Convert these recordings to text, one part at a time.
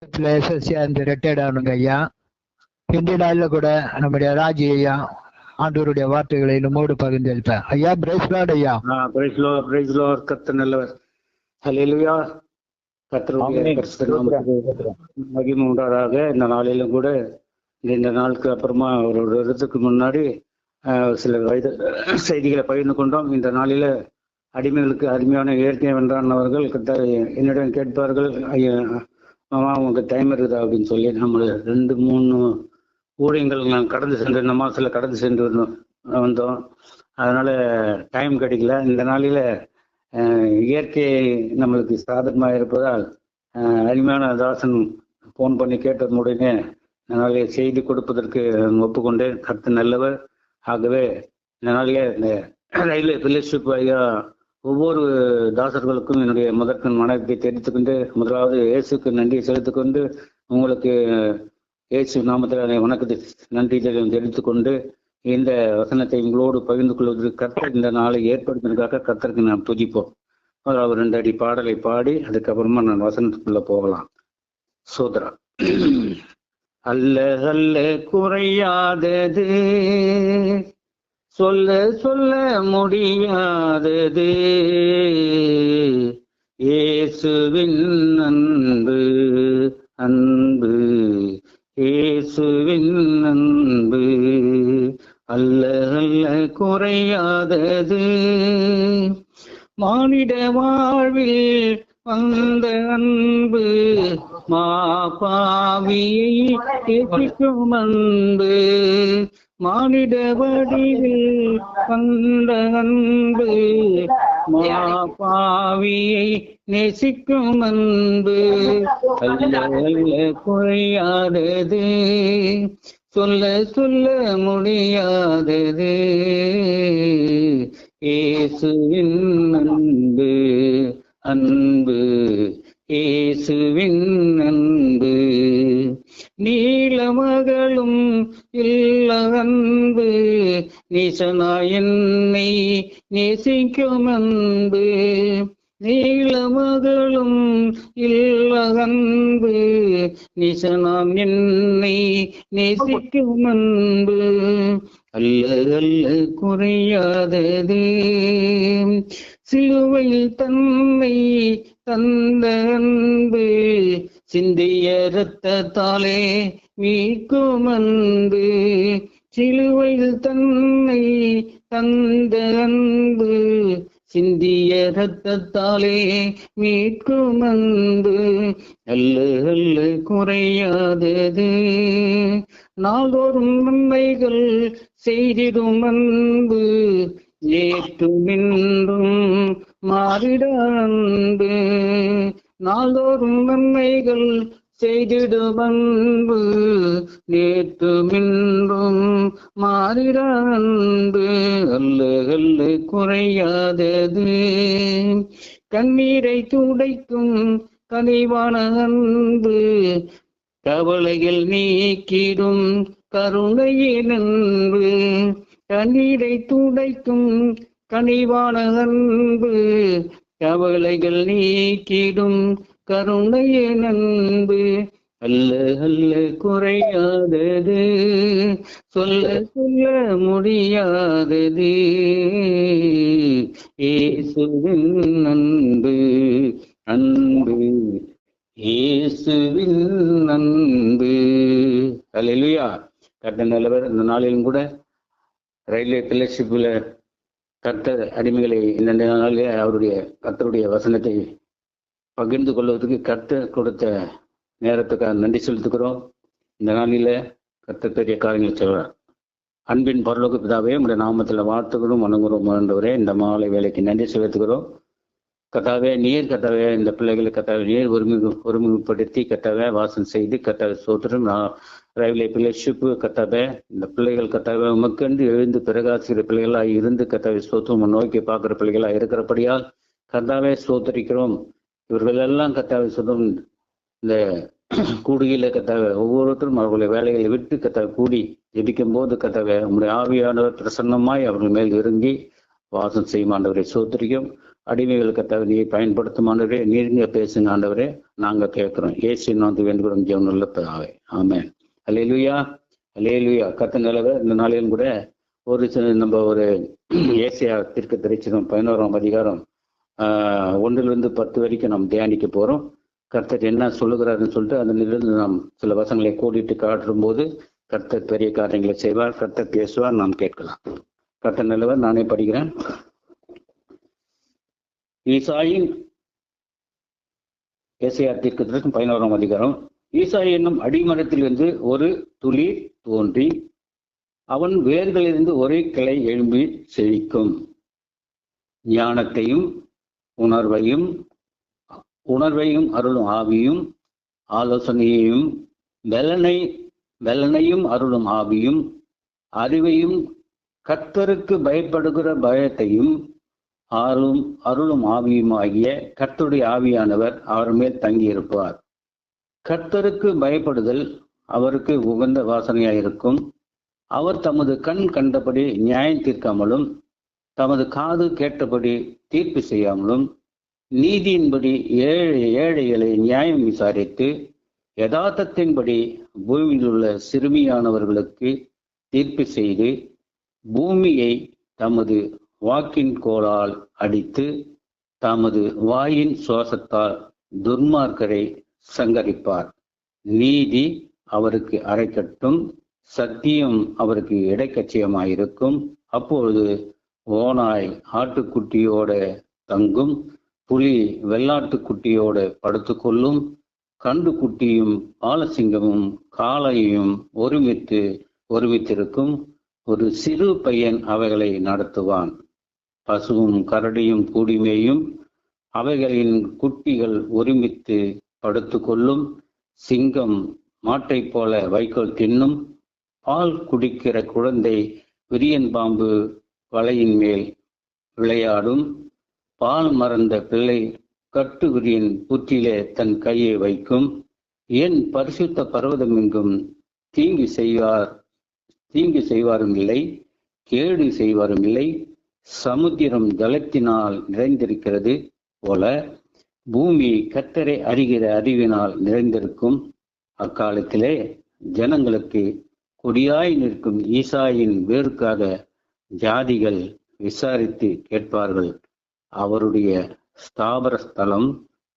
சேர்ந்து ரிட்டையர்ட் ஆகணுங்க ஐயா. இந்திய நாளில் கூட நம்முடைய ராஜி ஐயா ஆண்டவருடைய வார்த்தைகளை நம்மோடு பகிர்ந்தளிப்பேன். ஐயா பிரைஸ்லாட் ஐயா. பிரைஸ் லோ கர்த்தர் நல்லவர். ஹல்லேலூயா. கர்த்தருடைய மகிமை உண்டாதாக. இந்த நாளிலும் கூட இந்த நாளுக்கு அப்புறமா ஒரு வருடத்துக்கு முன்னாடி சில செய்திகளை பகிர்ந்து கொண்டோம். இந்த நாளில அடிமைகளுக்கு அருமையான இயற்கை வென்றானவர்கள் என்னிடம் கேட்பார்கள், மாமா உங்களுக்கு டைம் இருக்குதா அப்படின்னு சொல்லி. நம்ம 2-3 ஊழியங்கள் நான் கடந்து சென்று இந்த மாதத்தில் கடந்து சென்று வந்தோம். அதனால டைம் கிடைக்கல. இந்த நாளில இயற்கை நம்மளுக்கு சாதகமாக இருப்பதால் அருமையான தாசன் ஃபோன் பண்ணி கேட்டது உடனே அதனால செய்தி கொடுப்பதற்கு ஒப்புக்கொண்டேன். கர்த்தர் நல்லவர். ஆகவே இந்த நாளிலே இந்த ரயில்வே ஃபெல்லோஷிப் ஐயா ஒவ்வொரு தாசர்களுக்கும் என்னுடைய முதற்கண் வணக்கத்தை தெரிவித்துக்கொண்டு, முதலாவது இயேசுக்கு நன்றி செலுத்திக்கொண்டு, உங்களுக்கு இயேசு நாமத்தில் வணக்கத்தை நன்றி தெரிவித்துக்கொண்டு, இந்த வசனத்தை உங்களோடு பகிர்ந்து கொள்வதற்கு கர்த்தர் இந்த நாளை ஏற்படுத்தினதுக்காக கர்த்தருக்கு நாம் துதிப்போம். முதலாவது 2 அடி பாடலை பாடி அதுக்கப்புறமா நான் வசனத்துக்குள்ள போகலாம். சோதரா. அல்ல அல்ல குறையாதது, சொல்ல சொல்ல முடியாதது, இயேசுவின் அன்பு அன்பு, இயேசுவின் அன்பு அல்ல அல்ல குறையாதது. மானிட வாழ்வில் வந்த அன்பு, மாபாவியை நேசிக்கும் அன்பு, மானிட வடிவில் வந்த அன்பு, மாபாவியை நேசிக்கும் அன்பு அல்ல அல்ல குறையாதது, சொல்ல சொல்ல முடியாதது, இயேசுவின் அன்பு அன்பு, இயேசுவின் அன்பு. நீலமகளும் இல்ல அன்பு, நீசனா என்னை நேசிக்கும் அன்பு, நீலமகளும் இல்ல அன்பு, நீசனாம் என்னை நேசிக்கும் அன்பு அல்ல அல்ல குறையாதது. சிலுவையில் தன்னை தந்த அன்பு, சிந்திய இரத்தத்தாலே மீட்கும் அன்பு, சிலுவையில் தன்னை தந்த அன்பு, சிந்திய இரத்தத்தாலே மீட்கும் அன்பு அல்ல அல்ல குறையாதது. நாள்தோறும் நன்மைகள் செய்திடும் அன்பு, ஏற்றும் இன்றும் மாறிட அன்பு, நாள்தோறும் நன்மைகள் செய்திடும் அன்பு, நேற்றும் இன்றும் மாறிட அன்பு அல்ல அல்ல குறையாதது. கண்ணீரை துடைக்கும் கனிவான அன்பு, கவலைகள் நீக்கிடும் கருணையின் அன்பு, கண்ணீரை துடைக்கும் கனிவான அன்பு, கவலைகள் நீக்கிடும் கருணையின் அன்பு அல்ல அல்ல குறையாதது, சொல்ல சொல்ல முடியாதது, இயேசுவின் அன்பு அன்பு, இயேசுவின் அன்பு. அல்லேலூயா. கர்த்தர் நல்லவர். இந்த நாளிலும் கூட ரயில்வே ஃபெல்லோஷிப்ல கர்த்தர் அடிமைகளை இந்த நாளிலே அவருடைய கர்த்தருடைய வசனத்தை பகிர்ந்து கொள்வதற்கு கர்த்தர் கொடுத்த நேரத்துக்காக நன்றி செலுத்துகிறோம். இந்த நாளில கர்த்தர் பெரிய காரியங்கள் சொல்றார். அன்பின் பரலோக பிதாவே, உடைய நாமத்தில் வாழ்த்துகிறோம் வணங்குகிறோம் ஆண்டவரே. இந்த மாலை வேலைக்கு நன்றி செலுத்துகிறோம் கர்த்தாவே. நீர் கர்த்தாவே இந்த பிள்ளைகளை கர்த்தாவே நீர் ஒருமுகப்படுத்தி கர்த்தாவே வாசம் செய்து கர்த்தாவே சோத்திரம் ரயில்வே ஃபெல்லோஷிப் கர்த்தாவே இந்த பிள்ளைகள் கர்த்தாவே உமக்கென்று எழுந்து பிரகாசிக்கிற பிள்ளைகளாக இருந்து கர்த்தாவே சோத்திரம் நோக்கி பார்க்கிற பிள்ளைகளாக இருக்கிறபடியால் கர்த்தாவே சோத்தரிக்கிறோம். இவர்கள் எல்லாம் கர்த்தாவே சொந்தம் இந்த கூடுகையில கர்த்தாவே ஒவ்வொருத்தரும் அவர்களுடைய வேலைகளை விட்டு கர்த்தாவே கூடி ஜெபிக்கும் போது கர்த்தாவே உங்களுடைய ஆவியானவர் பிரசன்னமாய் அவர்கள் மேல் இறங்கி வாசம் செய்யும் ஆண்டவரை சோத்தரிக்கும். அடிமைகள் கர்த்தாவே நீ பயன்படுத்தும் ஆண்டவரே, நீங்க பேசுங்க ஆண்டவரே, நாங்க கேட்கிறோம். இயேசுவின் நாமத்தில் வேண்டுகிறோம் ஜெபமுள்ள பிதாவே. ஆமென். அல்லேலூயா, அல்லேலூயா. கர்த்தர் நல்லவர். இந்த நாளிலும் கூட நம்ம ஒரு ஏசாயா தீர்க்கதரிசனம் 11ஆம் அதிகாரம் 1 to 10 வரைக்கும் நாம் தியானிக்க போறோம். கர்த்தர் என்ன சொல்லுகிறாருன்னு சொல்லிட்டு அதிலிருந்து நாம் சில வசனங்களை கோடிட்டு காட்டும் போது கர்த்தர் பெரிய காரியங்களை செய்வார், கர்த்தர் பேசுவார், நாம் கேட்கலாம். கர்த்தர் நல்லவர். நானே படிக்கிறேன். ஏசாயா தீர்க்கதரிசனம் 11ஆம் அதிகாரம். ஈசாய் என்னும் அடிமரத்திலிருந்து ஒரு துளி தோன்றி அவன் வேர்களிலிருந்து ஒரே கிளை எழும்பி செழிக்கும். ஞானத்தையும் உணர்வையும் அருளும் ஆவியும், ஆலோசனையையும் வெள்ளனையும் அருளும் ஆவியும், அறிவையும் கர்த்தருக்கு பயப்படுகிற பயத்தையும் அருளும் ஆவியுமாகிய கர்த்தருடைய ஆவியானவர் அவர் மேல் தங்கியிருப்பார். கர்த்தருக்கு பயப்படுதல் அவருக்கு உகந்த வாசனையாயிருக்கும். அவர் தமது கண் கண்டபடி நியாயம் தீர்க்காமலும் தமது காது கேட்டபடி தீர்ப்பு செய்யாமலும் நீதியின்படி ஏழைகளை நியாயம் விசாரித்து யதார்த்தத்தின்படி பூமியில் உள்ள சிறுமியானவர்களுக்கு தீர்ப்பு செய்து பூமியை தமது வாக்கின் கோலால் அடித்து தமது வாயின் சுவாசத்தால் துன்மார்க்கரை சங்கரிப்பார். நீதி அவருக்கு அரைக்கட்டும், சத்தியம் அவருக்கு இடைக்கட்சியமாயிருக்கும். அப்பொழுது ஓநாய் ஆட்டுக்குட்டியோட தங்கும், புலி வெள்ளாட்டுக்குட்டியோட படுத்துக்கொள்ளும், கண்டு குட்டியும் பாலசிங்கமும் காளையும் ஒருமித்திருக்கும். ஒரு சிறு பையன் அவைகளை நடத்துவான். பசுவும் கரடியும் கூடிமேயும், அவைகளின் குட்டிகள் ஒருமித்து படுத்துக்கொள்ளும். சிங்கம் மாட்டை போல வைக்கோல் தின்னும். பால் குடிக்கிற குழந்தை விரியன் பாம்பு வலையின் மேல் விளையாடும். பால் மறந்த பிள்ளை கட்டு விரியின் புற்றிலே தன் கையை வைக்கும். என் பரிசுத்த பர்வதம் எங்கும் தீங்கு செய்வாரும் இல்லை, கேடு செய்வாரும் இல்லை. சமுத்திரம் ஜலத்தினால் நிறைந்திருக்கிறது போல பூமி கர்த்தரை அறிகிற அறிவினால் நிறைந்திருக்கும். அக்காலத்திலே ஜனங்களுக்கு கொடியாய் நிற்கும் ஈசாயின் வேருக்காக ஜாதிகள் விசாரித்து கேட்பார்கள். அவருடைய ஸ்தாபர ஸ்தலம்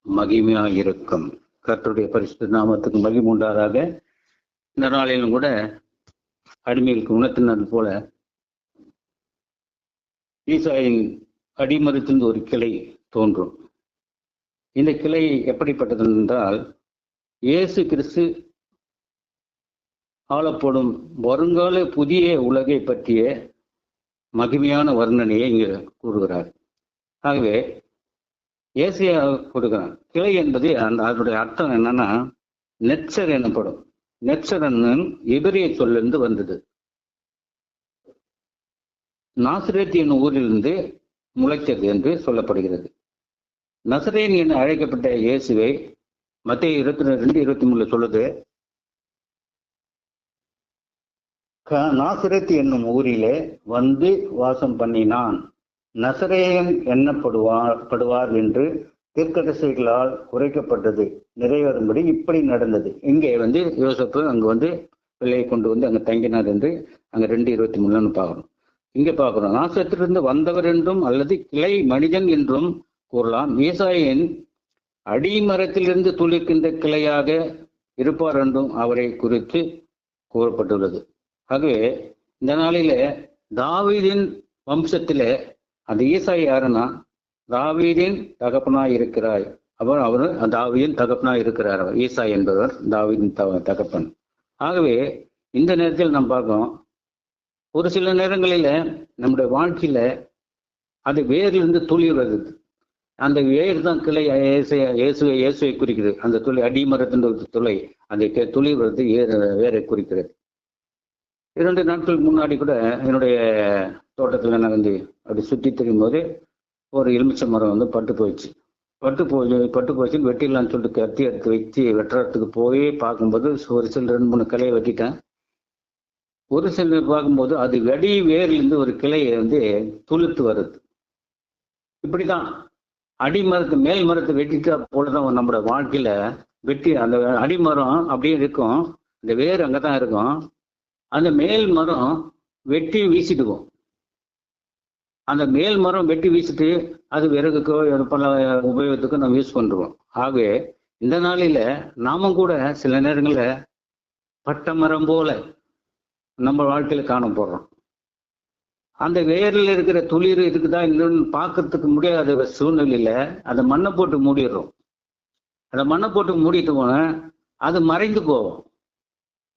மகிமையாயிருக்கும். கர்த்தருடைய பரிசுத்த நாமத்துக்கு மகிமை உண்டாதாக. இந்த நாளிலும் கூட அடிமைகளுக்கு உணர்த்தினது போல ஈசாயின் அடிமரத்திலிருந்து ஒரு கிளை தோன்றும். இந்த கிளை எப்படிப்பட்டது என்றால், இயேசு கிறிஸ்து ஆளப்படும் வருங்கால புதிய உலகை பற்றிய மகிமையான வர்ணனையை இங்கு கூறுகிறார். ஆகவே ஏசாயா கொடுக்கிறான். கிளை என்பது அதனுடைய அர்த்தம் என்னன்னா, நெட்சர் எனப்படும். நெட்சர் எபிரேய சொல்லிருந்து வந்தது. நாசரேத் என்னும் ஊரிலிருந்து முளைத்தது என்று சொல்லப்படுகிறது. நசரேன் என அழைக்கப்பட்ட இயேசுவை மத்தேயு 22:23 சொல்லுது. நாசரேத் என்னும் ஊரிலே வந்து வாசம் பண்ணினான். நசரேயன் எண்ணப்படுவார் என்று தீர்க்கதரிசிகளால் உரைக்கப்பட்டது நிறைவேறும்படி இப்படி நடந்தது. இங்கே யோசப்பு அங்கு பிள்ளையை கொண்டு அங்க தங்கினார் என்று அங்க 2:23 பார்க்கணும். இங்க பார்க்கிறோம், நாசத்திலிருந்து வந்தவர் என்றும் அல்லது கிளை மனிதன் என்றும் கூறலாம். ஈசாயின் அடிமரத்திலிருந்து துளிர்க்கின்ற கிளையாக இருப்பார் என்றும் அவரை குறித்து கூறப்பட்டுள்ளது. ஆகவே இந்த நாளில தாவீதின் வம்சத்திலே அந்த ஈசாய் யாருன்னா, தாவீதின் தகப்பனாய் இருக்கிறாய். அப்புறம் அவர் தாவீதின் தகப்பனாய் இருக்கிறார். அவர் ஈசாய் என்பவர் தாவீதின் தகப்பன். ஆகவே இந்த நேரத்தில் நாம் பார்க்கிறோம், ஒரு சில நேரங்களில நம்முடைய வாழ்க்கையில அது வேரிலிருந்து துளி வருது. அந்த வேர் தான் கிளை இயேசுவை குறிக்கிறது. அந்த துளி அடிமரத்தின் துளை, அந்த துளி வருது வேரை குறிக்கிறது. 2 நாட்களுக்கு முன்னாடி கூட என்னுடைய தோட்டத்தில் நான் அப்படி சுற்றி தெரியும் போது ஒரு எலுமிச்சை மரம் பட்டு போச்சுன்னு வெட்டிடலான்னு சொல்லிட்டு கத்தி எடுத்து வச்சு வெட்டுறதுக்கு போய் பார்க்கும்போது ஒரு சில 2-3 கிளையை வெட்டிட்டேன். ஒரு சில பார்க்கும்போது அது வேரிலிருந்து ஒரு கிளையை துளுத்து வருது. இப்படிதான் அடிமரத்து மேல் மரத்தை வெட்டிட்டா போலதான் நம்மளோட வாழ்க்கையில வெட்டி அந்த அடிமரம் அப்படியே இருக்கும், இந்த வேர் அங்கதான் இருக்கும். அந்த மேல் மரம் வெட்டி வீசிட்டுவோம். அந்த மேல் மரம் வெட்டி வீசிட்டு அது விறகுக்கோ பல உபயோகத்துக்கோ நம்ம யூஸ் பண்ணுறோம். ஆகவே இந்த நாளில நாமும் கூட சில நேரங்களில் பட்ட மரம் போல நம்ம வாழ்க்கையில காண போடுறோம். அந்த வேரில் இருக்கிற துளிர் இருக்குதா இல்லைன்னு பார்க்கறதுக்கு முடியாத சூழ்நிலையில அந்த மண்ணை போட்டு மூடிடுறோம். அந்த மண்ணை போட்டு மூடிட்டு போன அது மறைந்து போகும்.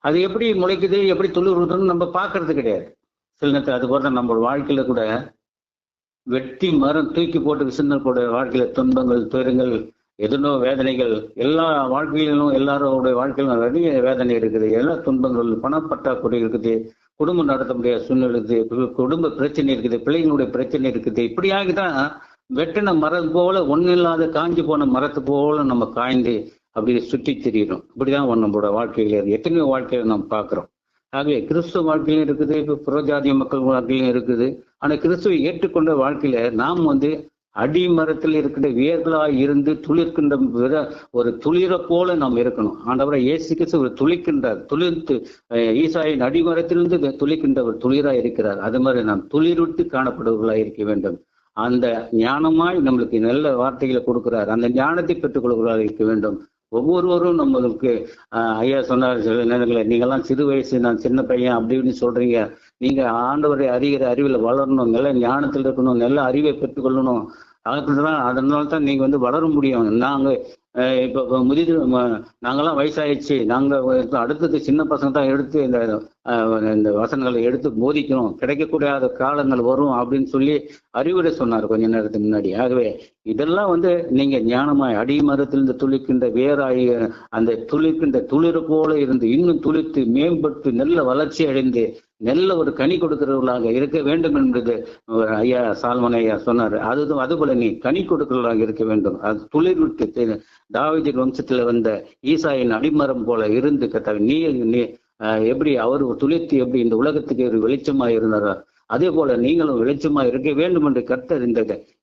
அது எப்படி முளைக்குது, எப்படி துளிர் விடுதுன்னு நம்ம பார்க்கறது கிடையாது. சில நேரத்தில் அது போல நம்ம வாழ்க்கையில கூட வெட்டி மரம் தூக்கி போட்டு விசிறக்கூடிய வாழ்க்கையில துன்பங்கள், துயரங்கள், எதுனோ வேதனைகள், எல்லா வாழ்க்கையிலும் எல்லாரோடைய வாழ்க்கையிலும் நிறைய வேதனை இருக்குது, எல்லா துன்பங்கள், பணப்பற்றாக்குறை இருக்குது, குடும்பம் நடத்த முடியாத சூழ்நிலை இருக்குது, குடும்ப பிரச்சனை இருக்குது, பிள்ளைங்களுடைய பிரச்சனை இருக்குது. இப்படியாகிதான் வெட்டின மரம் போல ஒன்னும் இல்லாத காஞ்சி போன மரத்து போல நம்ம காய்ந்து அப்படி சுற்றி திரியிடும். இப்படிதான் நம்மளோட வாழ்க்கையில எத்தனையோ வாழ்க்கையில நம்ம பார்க்கிறோம். ஆகவே கிறிஸ்துவ வாழ்க்கையிலும் இருக்குது, இப்போ புறஜாதிய மக்கள் வாழ்க்கையிலும் இருக்குது. ஆனா கிறிஸ்துவை ஏற்றுக்கொண்ட வாழ்க்கையில நாம் அடிமரத்தில் இருக்கிற வேர்களாய் இருந்து துளிர்க்கின்ற ஒரு துளிரை போல நாம் இருக்கணும். ஆண்டவரை இயேசு கிறிஸ்து ஒரு துளிக்கின்றார், துளிர்த்து ஈசாயின் அடிமரத்திலிருந்து துளிக்கின்ற ஒரு துளிராய் இருக்கிறார். அது மாதிரி நாம் துளிர்விட்டு காணப்படுவர்களாய் இருக்க வேண்டும். அந்த ஞானமாய் நம்மளுக்கு நல்ல வார்த்தைகளை கொடுக்கிறார், அந்த ஞானத்தை பெற்றுக் கொள்வர்களாக இருக்க வேண்டும். ஒவ்வொருவரும் நம்மளுக்கு ஐயா சொன்னார் சில நேரங்களில், நீங்கெல்லாம் சிறு வயசு, நான் சின்ன பையன் அப்படின்னு சொல்றீங்க. நீங்க ஆண்டவரை அறிகிற அறிவில் வளரணும், நல்ல ஞானத்தில் இருக்கணும், நல்ல அறிவை பெற்றுக்கொள்ளணும். அதனால தான் நீங்க வளர முடியும். நாங்க இப்போ நாங்கெல்லாம் வயசாயிடுச்சு, நாங்க அடுத்தது சின்ன பசங்க தான் எடுத்து இந்த வசனங்களை எடுத்து போதிக்கணும், கிடைக்கக்கூடாத காலங்கள் வரும் அப்படின்னு சொல்லி அறிவுரை சொன்னார் கொஞ்ச நேரத்துக்கு முன்னாடி. ஆகவே இதெல்லாம் நீங்க ஞானமாய் அடிமரத்திலிருந்து துளிக்கின்ற வேறாய் அந்த துளிக்கின்ற துளிர் போல இருந்து இன்னும் துளித்து மேம்பட்டு நல்ல வளர்ச்சி அடைந்து நல்ல ஒரு கனி கொடுக்கிறவர்களாக இருக்க வேண்டும் என்பது ஐயா சால்மன் ஐயா சொன்னார். அதுபோல நீ கனி கொடுக்கிறவர்களாக இருக்க வேண்டும். அது துளிர் விட்டு தாவீதின் வம்சத்துல வந்த ஈசாயின் அடிமரம் போல இருந்து நீ எப்படி அவர் துளிர்த்து எப்படி இந்த உலகத்துக்கு ஒரு வெளிச்சமா இருந்தாரோ அதே போல நீங்களும் வெளிச்சமா இருக்க வேண்டும் என்று கர்த்தர்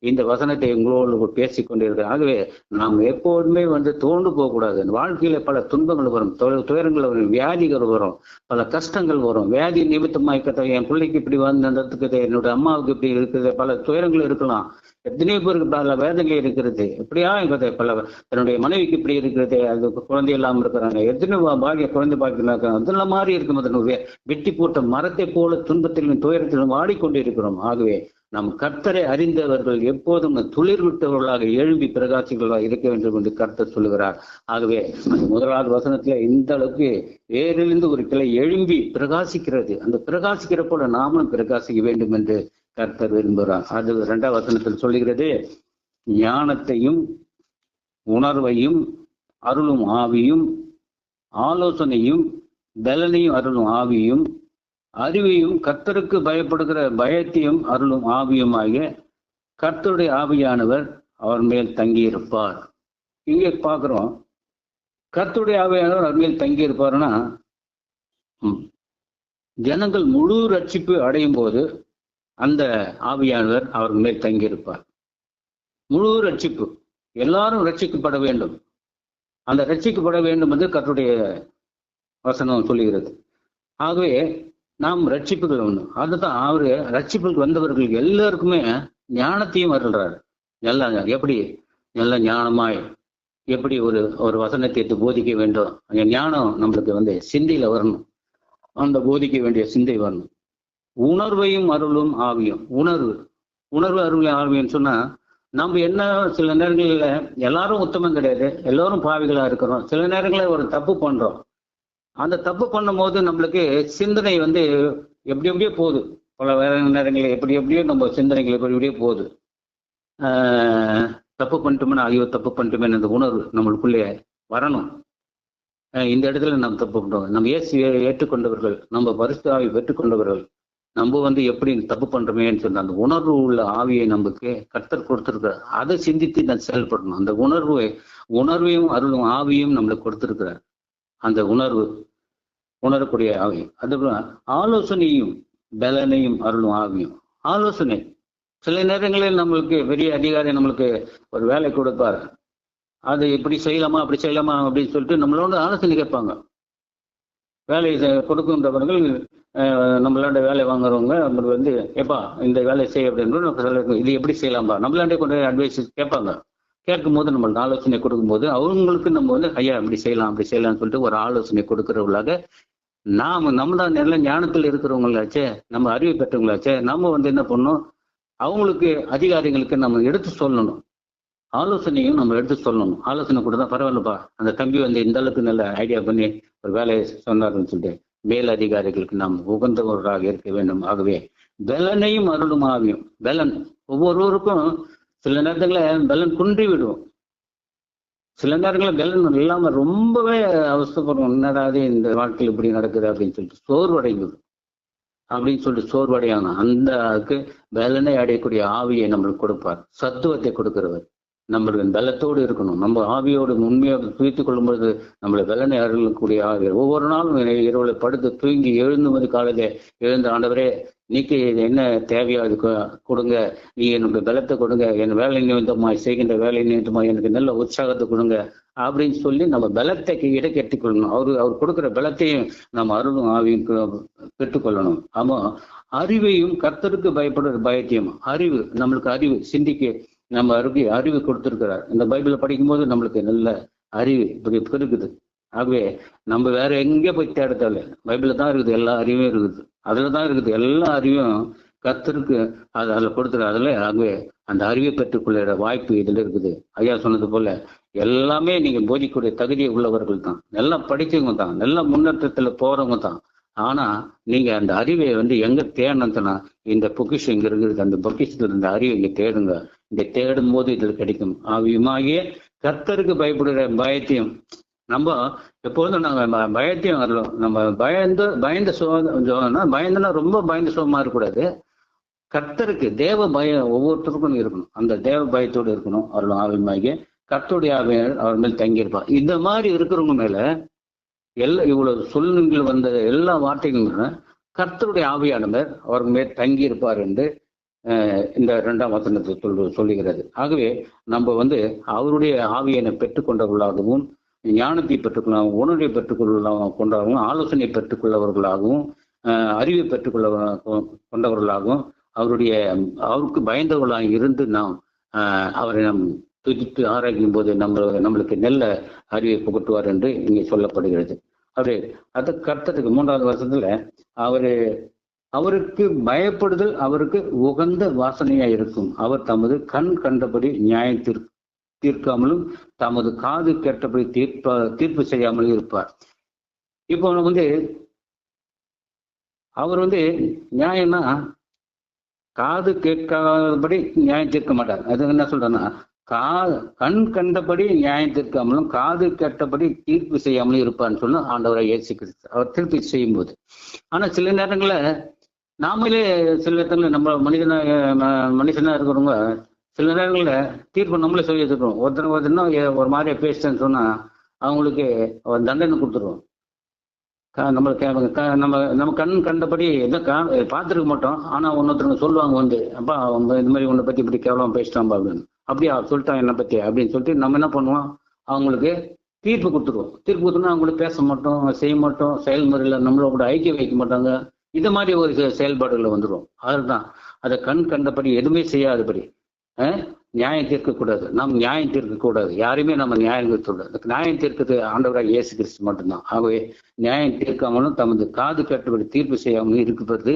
இந்த வசனத்தை உங்களோடு பேசிக் கொண்டிருக்கிறார். ஆகவே நாம் எப்போதுமே தோண்டு போகக்கூடாது. வாழ்க்கையில பல துன்பங்கள் வரும், துயரங்கள் வரும், வியாதிகள் வரும், பல கஷ்டங்கள் வரும். வியாதி நிமித்தமாய் என் பிள்ளைக்கு இப்படி வந்ததுக்கு, என்னோட அம்மாவுக்கு இப்படி இருக்குது, பல துயரங்கள் இருக்கலாம். எத்தனையோ பேருக்கு பல வேதனை இருக்கிறது. இப்படியா பல தன்னுடைய மனைவிக்கு இப்படி இருக்கிறது, அது குழந்தை இல்லாமல் இருக்கிறாங்க, எத்தனையோ பாகிய குழந்தை பாக்கியம் அதெல்லாம் மாதிரி இருக்கும். வெட்டி போட்ட மரத்தை போல துன்பத்திலும் துயரத்திலும் வாடிக்கொண்டு இருக்கிறோம். ஆகவே நம் கர்த்தரை அறிந்தவர்கள் எப்போதும் துளிர் விட்டவர்களாக எழும்பி பிரகாசிகளாக இருக்க வேண்டும் என்று கர்த்தர் சொல்லுகிறார். ஆகவே அந்த முதலாவது வசனத்துல இந்த அளவுக்கு வேரிலிருந்து ஒரு கிளை எழும்பி பிரகாசிக்கிறது. அந்த பிரகாசிக்கிற போல நாமும் பிரகாசிக்க வேண்டும் என்று கர்த்தர் விரும்புகிறார். அது 2ஆம் வசனத்தில் சொல்லுகிறது, ஞானத்தையும் உணர்வையும் அருளும் ஆவியும், ஆலோசனையும் பலனையும் அருளும் ஆவியும், அறிவையும் கர்த்தருக்கு பயப்படுகிற பயத்தையும் அருளும் ஆவியுமாகிய கர்த்தருடைய ஆவியானவர் அவர் மேல் தங்கியிருப்பார். இங்கே பார்க்கிறோம், கர்த்தருடைய ஆவியானவர் அவர் மேல் தங்கியிருப்பார்னா ஜனங்கள் முழு ரட்சிப்பு அடையும் போது அந்த ஆவியானவர் அவர் மேல் தங்கியிருப்பார். முழு ரட்சிப்பு, எல்லாரும் ரட்சிக்கப்பட வேண்டும். அந்த ரட்சிக்கப்பட வேண்டும் என்று கர்த்தருடைய வசனம் சொல்லுகிறது. ஆகவே நாம் ரட்சிப்புகள் ஒண்ணு, அதுதான் அவரு ரட்சிப்புக்கு வந்தவர்களுக்கு எல்லாருக்குமே ஞானத்தையும் வருகிறார். நல்லா எப்படி நல்ல ஞானமாய் எப்படி ஒரு வசனத்தை எடுத்து போதிக்க வேண்டும். அந்த ஞானம் நம்மளுக்கு சிந்தையில வரணும், அந்த போதிக்க வேண்டிய சிந்தை வரணும். உணர்வையும் அருளும் ஆவியும், உணர்வு அருள் ஆவியும் சொன்னா நம்ம என்ன சில நேரங்களில் எல்லாரும் உத்தமம் கிடையாது, எல்லாரும் பாவிகளா இருக்கிறோம். சில நேரங்களில் ஒரு தப்பு பண்றோம். அந்த தப்பு பண்ணும் போது நம்மளுக்கு சிந்தனை எப்படி எப்படியோ போகுது. பல வேற நேரங்களில் எப்படி எப்படியோ நம்ம சிந்தனைகள் எப்படி எப்படியோ போகுது. தப்பு பண்ணிட்டோம்னா ஐயோ தப்பு பண்ணிட்டோமே அந்த உணர்வு நம்மளுக்குள்ளே வரணும். இந்த இடத்துல நம்ம தப்பு பண்றோம். நம்ம ஏற்றுக்கொண்டவர்கள், நம்ம பரிசுத்த ஆவி பெற்றுக்கொண்டவர்கள், நம்ம எப்படி தப்பு பண்றோமேன்னு சொன்ன அந்த உணர்வு உள்ள ஆவியை நமக்கு கர்த்தர் கொடுத்திருக்கிறார். அதை சிந்தித்து நான் செயல்படணும். அந்த உணர்வையும் அருளும் ஆவியும் நம்மளுக்கு கொடுத்திருக்கிறார். அந்த உணரக்கூடிய ஆவி, அதுக்கப்புறம் ஆலோசனையும் பலனையும் அருளும் ஆவியும். ஆலோசனை சில நேரங்களில் நம்மளுக்கு பெரிய அதிகாரி நம்மளுக்கு ஒரு வேலை கொடுப்பார். அது இப்படி செய்யலாமா அப்படி செய்யலாமா அப்படின்னு சொல்லிட்டு நம்மளோட ஆலோசனை கேட்பாங்க. வேலையை கொடுக்கின்றவர்கள் நம்மளாண்ட வேலை வாங்குறவங்க நம்மளுக்கு வந்து எப்பா இந்த வேலையை செய்ய அப்படின்னு இது எப்படி செய்யலாம்பா நம்மளாண்டே கொண்டு அட்வைஸ் கேட்பாங்க. கேட்கும் போது நம்மளுக்கு ஆலோசனை கொடுக்கும்போது அவங்களுக்கு நம்ம வந்து ஐயா அப்படி செய்யலாம்னு சொல்லிட்டு ஒரு ஆலோசனை கொடுக்கிறவர்களாக நம்ம தான் நல்ல ஞானத்தில் இருக்கிறவங்களாச்சே, நம்ம அறிவு பெற்றவங்களாச்சே, நம்ம வந்து என்ன பண்ணணும், அவங்களுக்கு அதிகாரிகளுக்கு நம்ம எடுத்து சொல்லணும், ஆலோசனையும் நம்ம எடுத்து சொல்லணும். ஆலோசனை கூட தான் பரவாயில்லப்பா அந்த தம்பி வந்து இந்த அளவுக்கு நல்ல ஐடியா பண்ணி ஒரு வேலையை சொன்னாருன்னு சொல்லிட்டு மேல் அதிகாரிகளுக்கு நாம் உகந்தவராக இருக்க வேண்டும். ஆகவே பலனையும் அருளும் ஆவியும் பலன் ஒவ்வொருவருக்கும் சில நேரங்களில் பலன் குன்றி விடுவோம். சில நேரங்களில் பலன் இல்லாம ரொம்பவே அவசரப்படுவோம். என்னடாது இந்த வாழ்க்கையில் இப்படி நடக்குது அப்படின்னு சொல்லிட்டு சோர்வடைந்தது அப்படின்னு சொல்லிட்டு சோர்வடையாங்க. அந்த பலனை அடையக்கூடிய ஆவியை நம்மளுக்கு கொடுப்பார், சத்துவத்தை கொடுக்கிறவர். நம்மளுக்கு பலத்தோடு இருக்கணும். நம்ம ஆவியோடு உண்மையோடு துய்த்துக் கொள்ளும்போது நம்மளை பலனை அருளக்கூடிய ஆவி ஒவ்வொரு நாளும் இரவுல படுத்து தூங்கி எழுந்தும்போது காலையில எழுந்த ஆண்டவரே நீக்கு என்ன தேவையா அது கொடுங்க, நீ எனக்கு பலத்தை கொடுங்க, என் வேலை நிமித்தமாய் செய்கின்ற வேலை நிமித்தமாய் எனக்கு நல்ல உற்சாகத்தை கொடுங்க அப்படின்னு சொல்லி நம்ம பலத்தை இடை கட்டிக்கொள்ளணும். அவர் கொடுக்குற பலத்தையும் நம்ம அருளும் ஆவியும் பெற்றுக்கொள்ளணும். ஆமா, அறிவையும் கர்த்தருக்கு பயப்படுற பயத்தையும் அறிவு நம்மளுக்கு அறிவு சிந்திக்க நம்ம அறிவு கொடுத்திருக்கிறார். இந்த பைபிளை படிக்கும்போது நம்மளுக்கு நல்ல அறிவு இப்படி இருக்குது. ஆகவே நம்ம வேற எங்கே போய் தேடத்தால பைபிள்ல தான் இருக்குது, எல்லா அறிவும் இருக்குது, அதுல தான் இருக்குது. எல்லா அறிவும் கர்த்தருக்கு அதில் கொடுத்துரு. ஆகவே அந்த அறிவை பெற்றுக்கொள்ள வாய்ப்பு இதுல இருக்குது. ஐயா சொன்னது போல எல்லாமே நீங்க போதிக்கூடிய தகுதியை உள்ளவர்கள் தான், நல்லா படிச்சவங்க தான், நல்ல முன்னேற்றத்துல போறவங்க தான். ஆனா நீங்க அந்த அறிவை வந்து எங்க தேடணும்னா இந்த பொக்கிஷம் இங்க இருக்குது, அந்த பொக்கிஷத்துல இருந்த அறிவை இங்க தேடுங்க. இங்க தேடும் போது இதுல கிடைக்கும். ஆவியுமாகிய கர்த்தருக்கு பயப்படுகிற பயத்தையும் நம்ம எப்போதும் நாங்க பயத்தையும் வரலாம். நம்ம பயந்த பயந்துனா ரொம்ப பயந்த சுகமா இருக்கக்கூடாது. கர்த்தருக்கு தேவ பயம் ஒவ்வொருத்தருக்கும் இருக்கணும். அந்த தேவ பயத்தோடு இருக்கணும். அவர்களும் ஆவியுமாகிய கர்த்தருடைய ஆவியர் அவர் மேல் தங்கியிருப்பார். இந்த மாதிரி இருக்கிறவங்க மேல இவ்வளவு சொல்லுங்கள் வந்த எல்லா வார்த்தைகளும் கர்த்தருடைய ஆவியானவர் அவர் மேல் தங்கி இருப்பார் என்று இந்த 2ஆம் வசனத்தை சொல்லுகிறது. ஆகவே நம்ம வந்து அவருடைய ஆவியனை பெற்றுக்கொண்டவர்களாகவும் ஞானத்தை பெற்றுக்கொள்ளவும் உணர்வை கொண்டவர்களும் ஆலோசனை பெற்றுக்கொள்ளவர்களாகவும் அறிவை கொண்டவர்களாகவும் அவருக்கு பயந்தவர்களாக இருந்து நாம் அவரை நாம் துதித்து ஆராய்க்கும் போது நம்மளுக்கு நல்ல அறிவை புகட்டுவார் என்று இங்கே சொல்லப்படுகிறது. அது கர்த்தருக்கு 3வது வருஷத்துல அவருக்கு பயப்படுதல் அவருக்கு உகந்த வாசனையா இருக்கும். அவர் தமது கண் கண்டபடி நியாயம் தீர்க்காமலும் தமது காது கேட்டபடி தீர்ப்பு செய்யாமலும் இருப்பார். இப்போ வந்து அவர் வந்து நியாயம்னா காது கேட்காதபடி நியாயம் தீர்க்க மாட்டார். அது என்ன சொல்றேன்னா கண் கண்டபடி நியாயம் தீர்க்காமலும் காது கேட்டபடி தீர்ப்பு செய்யாமலும் இருப்பார்னு சொல்ல ஆண்டவரை இயேசு கிறிஸ்து அவர் தீர்ப்பு செய்யும் போது. ஆனா சில நேரங்கள்ல நாமளே சில நேரத்துல நம்ம மனுஷனா இருக்கிறவங்க சில நேரங்கள்ல தீர்ப்பு நம்மளே சொல்லி வச்சுக்கிறோம். ஒருத்தனா ஒரு மாதிரியா பேசிட்டேன்னு சொன்னா அவங்களுக்கு தண்டனை கொடுத்துருவோம். நம்ம கண் கண்டபடி பார்த்துருக்க மாட்டோம். ஆனா ஒன்னொருத்தருங்க சொல்லுவாங்க வந்து அப்பா இந்த மாதிரி உன்னை பத்தி இப்படி கேவலம் பேசிட்டாம்பா அப்படின்னு. அப்படியா சொல்லிட்டான் என்னை பத்தி அப்படின்னு சொல்லிட்டு நம்ம என்ன பண்ணுவோம், அவங்களுக்கு தீர்ப்பு கொடுத்துருவோம். தீர்ப்பு கொடுத்தோம்னா அவங்களுக்கு பேச மாட்டோம், செய்ய மாட்டோம், செயல்முறையில நம்மள கூட ஐக்கியம் வைக்க மாட்டாங்க. இது மாதிரி ஒரு செயல்பாடுகளை வந்துடும். அதுதான் அதை கண் கண்டபடி எதுவுமே செய்யாதபடி நியாயம் தீர்க்கக்கூடாது. நாம் நியாயம் தீர்க்கக்கூடாது, யாருமே நம்ம நியாயம் தீர்க்கக்கூடாது. நியாயம் தீர்க்கிறது ஆண்டவராக இயேசு கிறிஸ்து மட்டும்தான். ஆகவே நியாயம் தீர்க்காமலும் தமது காது கேட்டபடி தீர்ப்பு செய்யாமலும் இருக்கிறது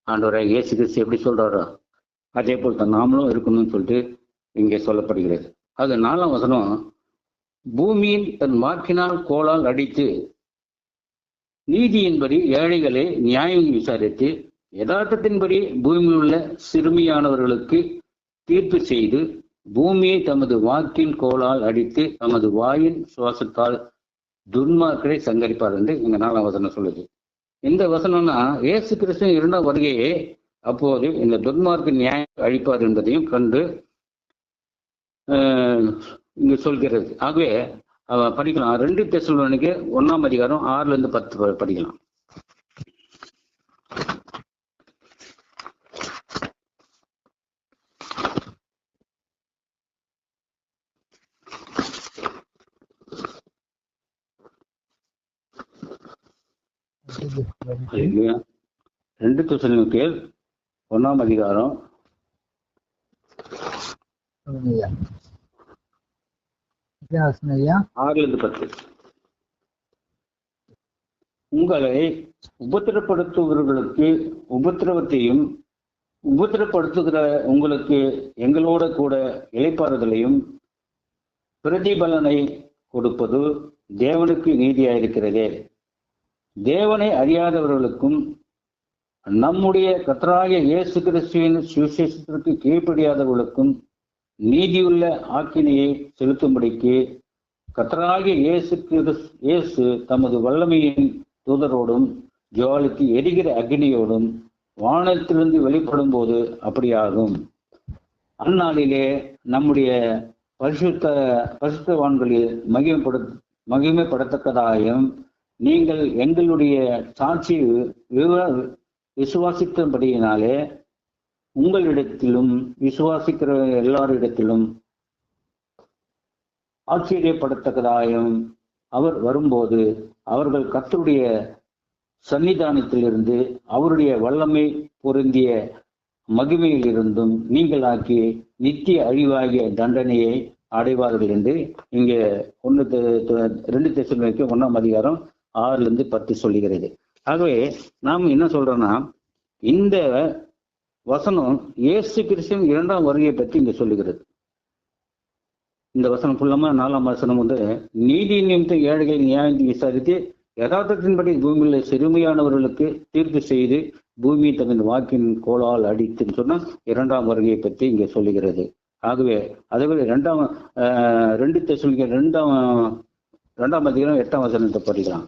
ஆண்டவராக இயேசு கிறிஸ்து எப்படி சொல்றாரோ அதே போல் தான் நாமளும் இருக்கணும்னு சொல்லிட்டு இங்கே சொல்லப்படுகிறது. அது 4ஆம் வசனம், பூமியின் தன் வாக்கினால் கோலால் அடித்து நீதியின்படி ஏழைகளை நியாயம் விசாரித்து யதார்த்தத்தின்படி பூமியில் உள்ள சிறுமியானவர்களுக்கு தீர்ப்பு செய்து பூமியை தமது வாக்கின் கோலால் அடித்து தமது வாயின் சுவாசத்தால் துன்மார்க்கரை சங்கரிப்பார் என்று இங்க 4ஆம் வசனம் சொல்லுது. இந்த வசனம்னா இயேசு கிறிஸ்து 2ஆம் வருகையே அப்போது இந்த துன்மார்க்க நியாயம் அழிப்பார் என்பதையும் கண்டு இங்கு சொல்கிறது. ஆகவே படிக்கலாம். 2 தெசலோனிக்கே 1ஆம் அதிகாரம் 6ல 10 படிக்கலாம். 2 தெசலோனிக்கேயர் 1ஆம் அதிகாரம் 6-10. உங்களை உபத்திரப்படுத்துகிறவர்களுக்கு உபத்திரவத்தையும், உபத்திரப்படுத்துகிற உங்களுக்கு எங்களோட கூட இளைப்பாறுதலையும் பிரதிபலனை கொடுப்பது தேவனுக்கு நீதியாயிருக்கிறதே. தேவனை அறியாதவர்களுக்கும் நம்முடைய கர்த்தராகிய இயேசு கிறிஸ்துவின் சுவிசேஷத்திற்கு கீழ்ப்படியாதவர்களுக்கும் நீதியுள்ள ஆக்கினையை செலுத்தும்படிக்கு கர்த்தராகிய இயேசு தமது வல்லமையின் தூதரோடும் ஜுவாலிக்கு எரிகிற அக்னியோடும் வானத்திலிருந்து வெளிப்படும் போது அப்படியாகும். அந்நாளிலே நம்முடைய பரிசுத்தவான்களில் மகிமைப்படத்தக்கதாயும் நீங்கள் எங்களுடைய சாட்சியை விசுவாசித்தபடியினாலே உங்களிடத்திலும் விசுவாசிக்கிற எல்லாரிடத்திலும் ஆச்சரியப்படத்தக்கதாயும் அவர் வரும்போது அவர்கள் கர்த்தருடைய சன்னிதானத்திலிருந்து அவருடைய வல்லமை பொருந்திய மகிமையிலிருந்தும் நீங்களாக்கி நித்திய அழிவாகிய தண்டனையை அடைவார்கள் என்று இங்க 2 தெசலோனிக்கேயர் 1ஆம் அதிகாரம் 6-10 சொல்லுகிறது. ஆகவே நாம் என்ன சொல்றோம்னா, இந்த வசனம் இயேசு கிறிஸ்துவின் 2ஆம் வருகையை பற்றி இங்க சொல்லுகிறது. இந்த வசனம் ஃபுல்லமா 4ஆம் வசனம் நீதி நிமித்தம் ஏழைகள் நியாயம் விசாரித்து யதார்த்தத்தின்படி பூமியில சிறுமையானவர்களுக்கு தீர்ப்பு செய்து பூமி தனது வாக்கின் கோளால் அடித்துன்னு சொன்னா 2ஆம் வருகையை பற்றி இங்க சொல்லுகிறது. ஆகவே அதேபோல 2 தெசலோனிக்கேயர் 2ஆம் அதிகாரம் 8ஆம் வசனத்தை படிக்கலாம்.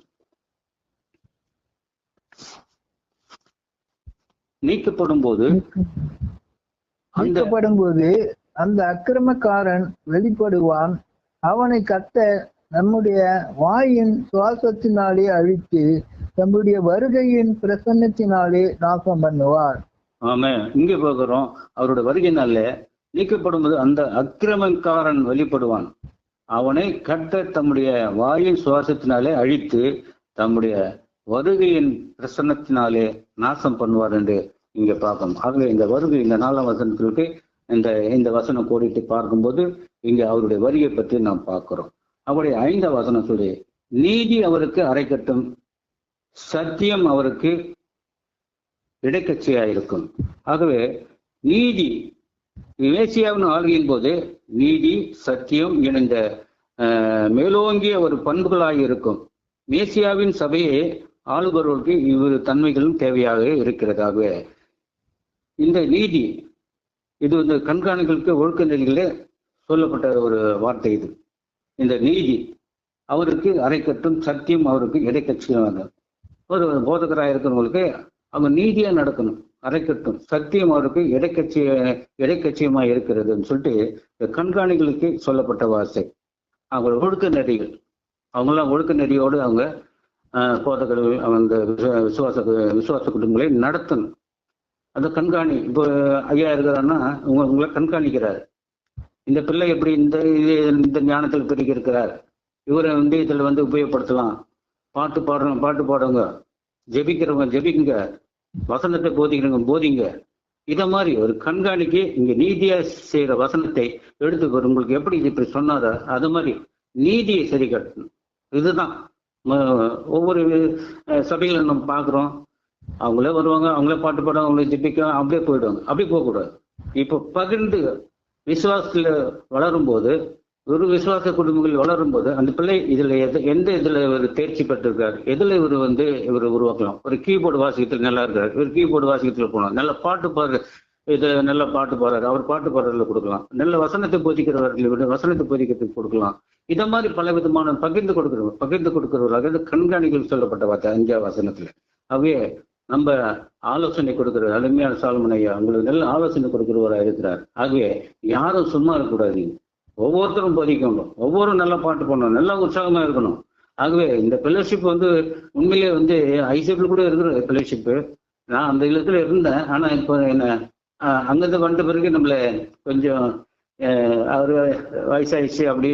நீக்கப்படும் போது அந்த அக்கிரமக்காரன் வெளிப்படுவான். அவனை கர்த்தர் நம்முடைய வாயின் சுவாசத்தினாலே அழித்து நம்முடைய வருகையின் பிரசன்னத்தினாலே நாசம் பண்ணுவார். ஆமா, இங்க போகிறோம். அவரோட வருகையினால நீக்கப்படும் போது அந்த அக்கிரமக்காரன் வெளிப்படுவான். அவனை கர்த்தர் தம்முடைய வாயின் சுவாசத்தினாலே அழித்து தம்முடைய வருகையின் பிரசன்னத்தினாலே நாசம் பண்ணுவார் என்று இங்க பார்க்கணும். ஆகவே இந்த வருகை இந்த 4ஆம் வசனத்திற்கு இந்த வசனம் கோடிட்டு பார்க்கும்போது இங்க அவருடைய வருகை பற்றி நாம் பார்க்கிறோம். அவருடைய 5ஆம் வசனம் சொல்லி நீதி அவருக்கு அரைக்கட்டும், சத்தியம் அவருக்கு இடைக்கட்சியாயிருக்கும். ஆகவே நீதி மேசியாவின் ஆளுகையின் போது நீதி சத்தியம் இணைந்த மேலோங்கிய ஒரு பண்புகளாக இருக்கும். மேசியாவின் சபையை ஆளுபவர்களுக்கு இவ்விரு தன்மைகளும் தேவையாக இருக்கிறதாகவே இந்த நீதி இது கண்காணிகளுக்கு ஒழுக்க நெறிகளே சொல்லப்பட்ட ஒரு வார்த்தை. இது இந்த நீதி அவருக்கு அரைக்கட்டும், சத்தியம் அவருக்கு இடைக்கட்சியாக. ஒரு போதகராக இருக்கிறவங்களுக்கு அவங்க நீதியா நடக்கணும், அரைக்கட்டும், சத்தியம் அவருக்கு இடைக்கட்சியமா இருக்கிறதுன்னு சொல்லிட்டு கண்காணிகளுக்கு சொல்லப்பட்ட வார்த்தை. அவங்க ஒழுக்க நெறிகள், அவங்களாம் ஒழுக்க நெறியோடு அவங்க போதகர்கள் அவங்க விசுவாச குடும்பங்களை நடத்தணும். அந்த கண்காணி இப்போ ஐயா இருக்கிறாருன்னா உங்களை கண்காணிக்கிறார். இந்த பிள்ளை எப்படி இந்த ஞானத்தில் பெருகி இருக்கிறார், இவரை இதில் உபயோகப்படுத்தலாம். பாட்டு பாடுறவங்க ஜெபிக்கிறவங்க ஜெபிக்குங்க, வசனத்தை போதிங்க. இத மாதிரி ஒரு கண்காணிக்கு இங்க நீதியா செய்யற வசனத்தை எடுத்து உங்களுக்கு எப்படி இப்படி சொன்னாரோ அது மாதிரி நீதியை சரி கட்டணும். இதுதான் ஒவ்வொரு சபைகளை நம்ம பார்க்குறோம். அவங்களே வருவாங்க, அவங்களே பாட்டு பாடுவாங்க, அவங்களே ஜெபிக்க, அப்படியே போயிடுவாங்க. அப்படி போகக்கூடாது. இப்போ பகிர்ந்து விசுவாசத்துல வளரும் போது, ஒரு விசுவாச குடும்பங்கள் வளரும் போது அந்த பிள்ளை இதுல எந்த இதுல இவர் தேர்ச்சி பெற்றிருக்காரு, எதுல இவர் உருவாக்கலாம். ஒரு கீபோர்டு வாசிக்கத்தில் நல்லா இருக்காரு, இவர் கீபோர்டு வாசிக்கத்துல போகலாம். நல்ல பாட்டு பாடுற நல்ல பாட்டு பாடுறாரு, அவர் பாட்டு பாடுறதுல கொடுக்கலாம். நல்ல வசனத்தை போதிக்கிறவர்கள் வசனத்தை போதிக்கிறதுக்கு கொடுக்கலாம். இத மாதிரி பல விதமான பகிர்ந்து கொடுக்கிறவர்களாக கண்காணிகள் சொல்லப்பட்ட வார்த்தை 5ஆம் வசனத்துல. அவையே நம்ம ஆலோசனை கொடுக்கிற அருமையான சாலமன் ஐயா உங்களுக்கு நல்ல ஆலோசனை கொடுக்கிறவராக இருக்கிறார். ஆகவே யாரும் சும்மா இருக்கக்கூடாது, ஒவ்வொருத்தரும் போதிக்கணும், ஒவ்வொரு நல்ல பாட்டு பண்ணணும், நல்ல உற்சாகமா இருக்கணும். ஆகவே இந்த ஃபெலோஷிப் உண்மையிலே ஐசிஎஃப்ல கூட இருக்கிற ஃபெலோஷிப்பு. நான் அந்த இல்லத்துல இருந்தேன். ஆனா இப்போ என்ன அங்கிருந்து வந்த பிறகு நம்மள கொஞ்சம் அவரு வயசாயிடுச்சு, அப்படி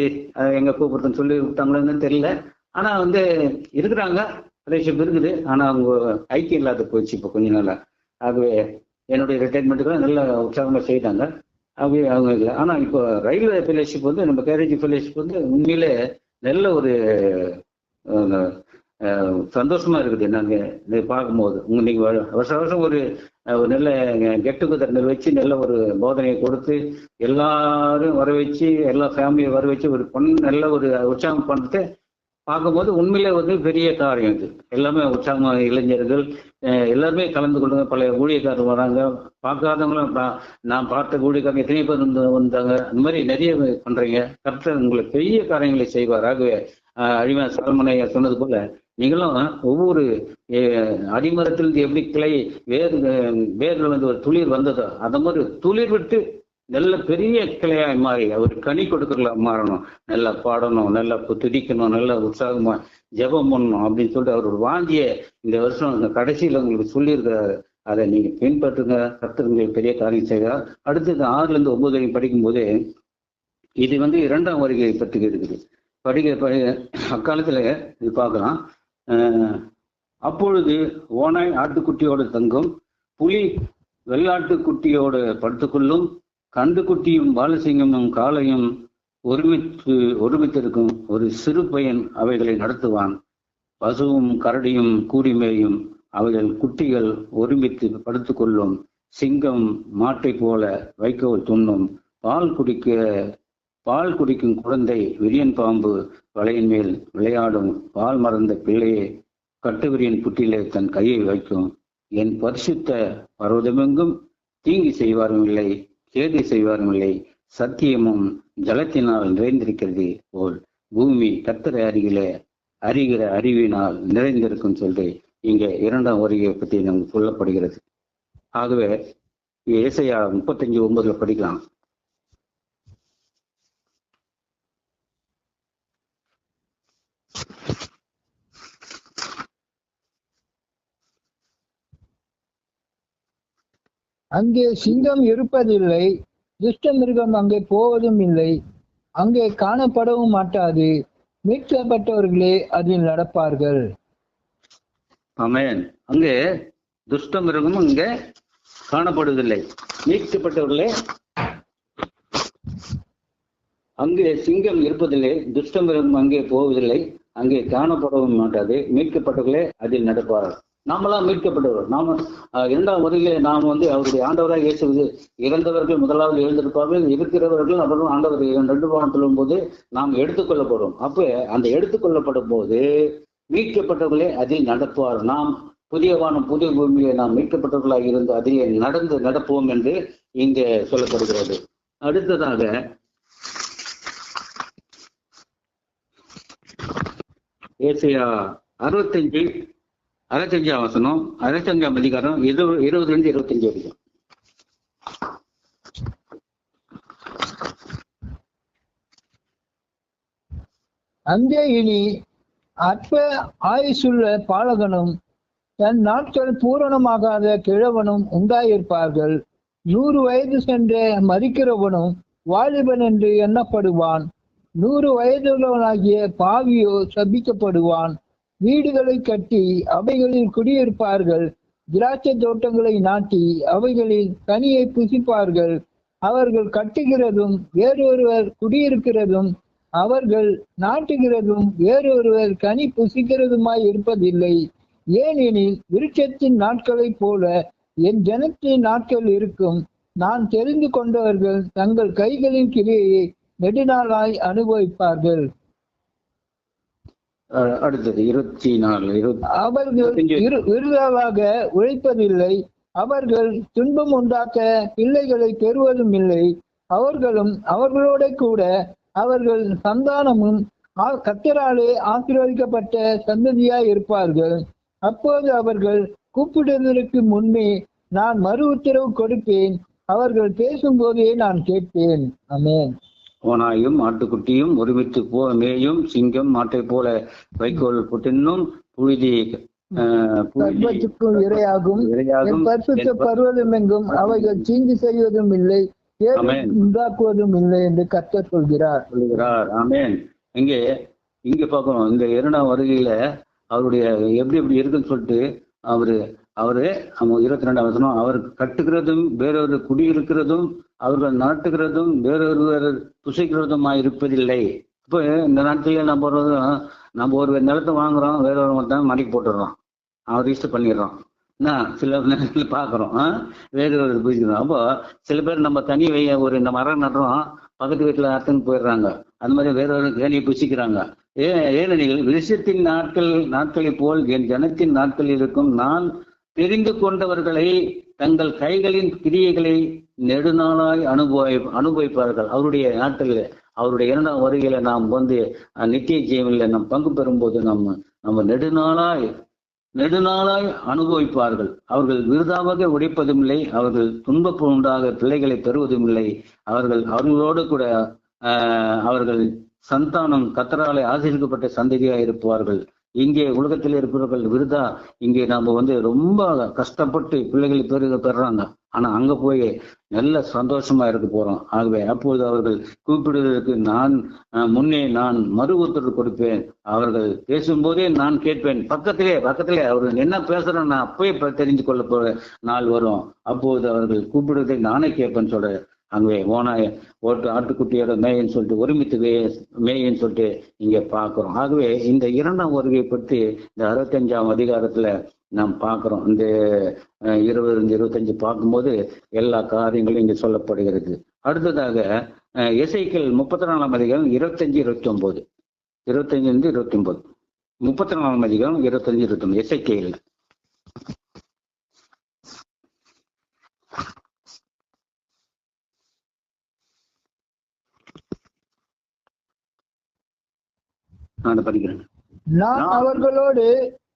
எங்க கூப்பிடுறதுன்னு சொல்லி விட்டாங்களேன்னு தெரியல. ஆனா இருக்கிறாங்க. ஃபெலோஷிப் இருக்குது, ஆனா அவங்க ஐக்கியம் இல்லாத போயிடுச்சு இப்போ கொஞ்ச நாளா. ஆகவே என்னுடைய ரிட்டைர்மெண்ட்டுக்கு நல்ல உற்சாகமா செய்தாங்க. ஆகவே அவங்க இல்லை. ஆனா இப்போ ரயில்வே ஃபெலோஷிப் வந்து நம்ம கேரேஜ் ஃபெலோஷிப் வந்து உண்மையிலே நல்ல ஒரு சந்தோஷமா இருக்குது. நாங்க பார்க்கும்போது நீங்க வருஷம் வருஷம் ஒரு நல்ல கெட் டுகெதர் வச்சு நல்ல ஒரு போதனையை கொடுத்து எல்லாரும் வர வச்சு எல்லா ஃபேமிலியை வர வச்சு ஒரு நல்ல ஒரு உற்சாகம் பண்ணுறது பார்க்கும்போது உண்மையிலே வந்து பெரிய காரியம் இது. எல்லாமே உற்சாகமாக இளைஞர்கள் எல்லாருமே கலந்து கொள்ளுங்க. பல ஊழியக்காரர் வராங்க, பார்க்காதவங்களும் நான் பார்த்த ஊழியக்காரங்க எத்தனை பேர் வந்தாங்க. அந்த மாதிரி நிறைய பண்றீங்க. கர்த்தர் உங்களுக்கு பெரிய காரியங்களை செய்வார். ஆகவே அழிவன் சாலமனை சொன்னது போல நீங்களும் ஒவ்வொரு அடிமரத்திலிருந்து எப்படி கிளை வேர்கள் வந்து ஒரு துளிர் வந்ததோ அந்த மாதிரி துளிர் விட்டு நல்ல பெரிய கிளையாய் மாறி அவர் கனி கொடுக்கல மாறணும். நல்லா பாடணும், நல்லா துதிக்கணும், நல்லா உற்சாகமா ஜெபம் பண்ணணும் அப்படின்னு சொல்லிட்டு அவரோட வாஞ்சிய இந்த வருஷம் கடைசியில் உங்களுக்கு சொல்லியிருக்கிறாரு. அதை நீங்க பின்பற்றுங்க. கர்த்தர் உங்களுக்கு பெரிய காரியம் செய்கிறார். அடுத்தது 6லேருந்து 9 வரைக்கும் படிக்கும்போது இது வந்து 2ஆம் வருகை பற்றி இருக்குது. அக்காலத்துல இது பார்க்கலாம். அப்பொழுது ஓனாய் ஆட்டுக்குட்டியோடு தங்கும், புலி வெள்ளாட்டுக்குட்டியோடு படுத்துக்கொள்ளும், கண்டுக்குட்டியும் பாலசிங்கமும் காளையும் ஒருமித்திருக்கும் ஒரு சிறு பையன் அவைகளை நடத்துவான். பசுவும் கரடியும் கூடிமேயும், அவைகள் குட்டிகள் ஒருமித்து படுத்துக்கொள்ளும். சிங்கம் மாட்டை போல வைக்கோல் துண்ணும், பால் குடிக்கும் குழந்தை விரியன் பாம்பு வலையின் மேல் விளையாடும். பால் மறந்த பிள்ளையை கட்டுவிரியன் புட்டிலே தன் கையை வைக்கும். என் பரிசுத்த பர்வதமெங்கும் தீங்கு செய்வாரும் இல்லை, கேடு செய்வாரும் இல்லை. சத்தியமும் ஜலத்தினால் நிறைந்திருக்கிறது போல் பூமி கர்த்தரை அறிகிற அறிவினால் நிறைந்திருக்கும் சொல்லி இங்க 2ஆம் வருகையை பற்றி நமக்கு சொல்லப்படுகிறது. ஆகவே ஏசாயா 35:9 படிக்கலாம். அங்கே சிங்கம் இருப்பதில்லை, துஷ்ட மிருகம் அங்கே போவதும் இல்லை, அங்கே காணப்படவும் மாட்டாது, மீட்கப்பட்டவர்களே அதில் நடப்பார்கள். ஆமென். அங்கே துஷ்ட மிருகமும் அங்கே காணப்படுவதில்லை, மீட்கப்பட்டவர்களே. அங்கே சிங்கம் இருப்பதில்லை, துஷ்ட மிருகம் அங்கே போவதில்லை, அங்கே காணப்படவும் மாட்டாது, மீட்கப்பட்டவர்களே அதில் நடப்பார்கள். நாமெல்லாம் மீட்கப்பட்டவர்கள். நாம 2ஆம் வருகையிலே நாம் வந்து அவருடைய ஆண்டவராக இயேசுவது இறந்தவர்கள் முதலாவது எழுந்திருப்பார்கள், இருக்கிறவர்கள் அப்புறம் ஆண்டவர் 2 பாகம் சொல்லும் போது நாம் எடுத்துக்கொள்ளப்படும். அப்போ அந்த எடுத்துக்கொள்ளப்படும் போது மீட்கப்பட்டவர்களே அதில் நடப்பார். நாம் புதிய வானம் புதிய பூமியை நாம் மீட்கப்பட்டவர்களாக இருந்து அதிலே நடப்போம் என்று இங்கே சொல்லப்படுகிறது. அடுத்ததாக ஏசாயா 65 வசனம், 65ஆம் அதிகாரம் 20லேருந்து 25 வரைக்கும். அங்கே இனி அற்ப ஆயுசுள்ள பாலகனும் தன் நாட்கள் பூரணமாகாத கிழவனும் உண்டாயிருப்பார்கள். 100 வயது சென்ற மரிக்கிறவனும் வாலிபன் என்று எண்ணப்படுவான். 100 வயதுள்ளவனாகிய பாவியோ சபிக்கப்படுவான். வீடுகளை கட்டி அவைகளில் குடியிருப்பார்கள், திராட்சை தோட்டங்களை நாட்டி அவைகளில் கனியை புசிப்பார்கள். அவர்கள் கட்டுகிறதும் வேறொருவர் குடியிருக்கிறதும், அவர்கள் நாட்டுகிறதும் வேறொருவர் கனி புசிக்கிறதுமாய் இருப்பதில்லை. ஏனெனில் விருட்சத்தின் நாட்களைப் போல என் ஜனத்தின் நாட்கள் இருக்கும். நான் தெரிந்து கொண்டவர்கள் தங்கள் கைகளின் கிரியையை நெடுநாளாய் அனுபவிப்பார்கள். அடுத்தது 24. அவர்கள் விருதாக உழைப்பதில்லை, அவர்கள் துன்பம் உண்டாக்க பிள்ளைகளை பெறுவதும் இல்லை. அவர்களும் அவர்களோட கூட அவர்கள் சந்தானமும் கர்த்தராலே ஆசீர்வதிக்கப்பட்ட சந்ததியாய் இருப்பார்கள். அப்போது அவர்கள் கூப்பிடுவதற்கு முன்னே நான் மறு உத்தரவு கொடுப்பேன், அவர்கள் பேசும்போதே நான் கேட்பேன். ஆமென். ஓனாயும் ஆட்டுக்குட்டியும் ஒருமித்து மேயும், சிங்கம் மாட்டை போல வைக்கோல் புட்டினும், புழுதி இரையாகும். பரிசுத்த பர்வதம் எங்கும் அவைகள் தீங்கு செய்வதும் இல்லை, உண்டாக்குவதும் இல்லை என்று கர்த்தர் சொல்கிறார். ஆமென். இங்க பார்க்கணும், இந்த 2ஆம் வருகையில அவருடைய எப்படி எப்படி இருக்குன்னு சொல்லிட்டு அவரு 22ஆம் வசனம், அவர் கட்டுகிறதும் வேறொரு குடியிருக்கிறதும் அவர்கள் நாட்டுகிறதும் வேறொருவர் புசைக்கிறதுமாய் இருப்பதில்லை. இப்போ இந்த நாட்டில நம்ம ஒரு நிலத்தை வாங்குறோம், வேற ஒரு மொத்தம் மடிக்கு போட்டுடுறோம், அவன் ரிஜிஸ்டர் பண்ணிடுறோம். சில நேரத்தில் பார்க்குறோம் வேற ஒரு புரிஞ்சுக்கிறோம். அப்போ சில பேர் நம்ம தனி ஒரு இந்த மரம் நடுறோம், பக்கத்து வீட்டில் அர்த்தம் போயிடுறாங்க, அந்த மாதிரி வேற ஒரு வேலையை புசிக்கிறாங்க. ஏனெனில் விருஷத்தின் நாட்களை போல் என் ஜனத்தின் நாட்களில் இருக்கும். நான் தெரிந்து கொண்டவர்களை தங்கள் கைகளின் கிரியைகளை நெடுநாளாய் அனுபவிப்பார்கள். அவருடைய நாட்களில், அவருடைய 2ஆம் வருகையில நாம் நித்திய ஜீவனில் நாம் பங்கு பெறும்போது நம்ம நெடுநாளாய் அனுபவிப்பார்கள். அவர்கள் விருதாக உடைப்பதும் இல்லை, அவர்கள் துன்பப்பு உண்டாக பிள்ளைகளை பெறுவதும் இல்லை. அவர்களோடு கூட அவர்கள் சந்தானம் கர்த்தராலே ஆசீர்வதிக்கப்பட்ட சந்ததியாக இருப்பார்கள். இங்கே உலகத்தில் இருப்பவர்கள் விருதா, இங்கே நாம ரொம்ப கஷ்டப்பட்டு பிள்ளைகளை பெறுறாங்க, ஆனா அங்க போய் நல்ல சந்தோஷமா இருக்க போறோம். ஆகவே அப்பொழுது அவர்கள் கூப்பிடுவதற்கு முன்னே நான் மறு உத்தரவு கொடுப்பேன், அவர்கள் பேசும்போதே நான் கேட்பேன். பக்கத்திலே அவர்கள் என்ன பேசுறோம் நான் அப்பயே தெரிஞ்சு கொள்ள போற நாள் வரும். அப்போது அவர்கள் கூப்பிடுவதை நானே கேட்பேன்னு சொல்ற. அங்கே ஆட்டுக்குட்டியோட மேயன்னு சொல்லிட்டு ஒருமித்து மேயன்னு சொல்லிட்டு இங்க பாக்குறோம். ஆகவே இந்த 2ஆம் வருகையை பற்றி இந்த 65ஆம் அதிகாரத்துல நாம் பார்க்கிறோம். இந்த 20-25 பார்க்கும்போது எல்லா காரியங்களும் இங்க சொல்லப்படுகிறது. அடுத்ததாக எசேக்கியேல் 34ஆம் அதிகாரம் 25-29, 25-29, 34ஆம் அதிகாரம் 25-29 எசேக்கியேல். நான் அவர்களோடு